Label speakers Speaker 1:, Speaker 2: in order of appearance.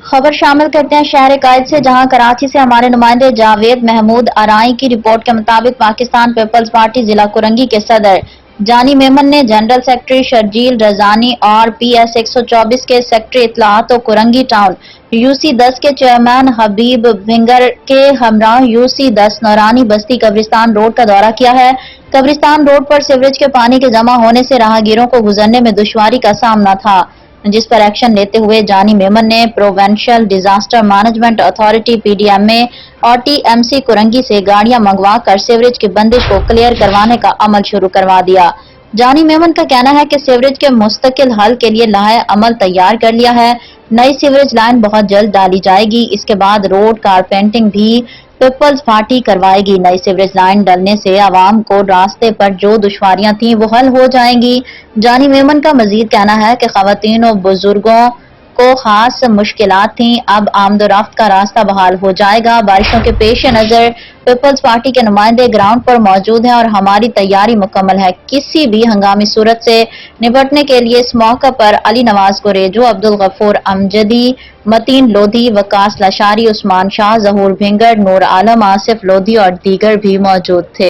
Speaker 1: खबर शामिल करते हैं शहर कायद से, जहां कराची से हमारे नुमाइंदे जावेद महमूद आराई की रिपोर्ट के मुताबिक पाकिस्तान पीपल्स पार्टी जिला कुरंगी के सदर जानी मेमन ने जनरल सेक्रेटरी शर्जील रजानी और PS 124 के सेक्रेटरी इत्तलात और कुरंगी टाउन UC 10 के चेयरमैन हबीब भिंगर के हमरा UC 10 नौरानी बस्ती कब्रिस्तान रोड का दौरा किया है। कब्रिस्तान रोड पर सीवरेज के पानी के जमा होने से राहगीरों को गुजरने में दुश्वारी का सामना था, जिस पर एक्शन लेते हुए जानी मेमन ने provincial disaster management authority PDMA और TMC कुरंगी से गाड़ियां मंगवा कर सीवरेज की बंदिश को क्लियर करवाने का अमल शुरू करवा दिया। जानी मेमन का कहना है कि सीवरेज के मुस्तकिल हल के लिए लाहे अमल तैयार कर लिया है। नई सीवरेज लाइन बहुत जल्द डाली जाएगी। इसके बाद रोड कारपेंटिंग भी पीपल्स पार्टी करवाएगी। नई सीवरेज लाइन डलने से आवाम को रास्ते पर जो दुश्वारियां थीं वो हल हो जाएंगी। जानी मेमन का मजीद कहना है कि खवातीन और बुजुर्गों को खास मुश्किलात थीं, अब आमदोरफ्त का रास्ता बहाल हो जाएगा। बारिशों के पेश नजर पीपल्स पार्टी के नुमाइंदे ग्राउंड पर मौजूद हैं और हमारी तैयारी मुकम्मल है किसी भी हंगामी सूरत से निपटने के लिए। इस मौका पर अली नवाज कुरेजो, अब्दुल गफूर अमजदी, मतीन लोधी, वकास लशारी, उस्मान शाह, जहूर भिंगर, नूर आलम, आसिफ लोधी और दीगर भी मौजूद थे।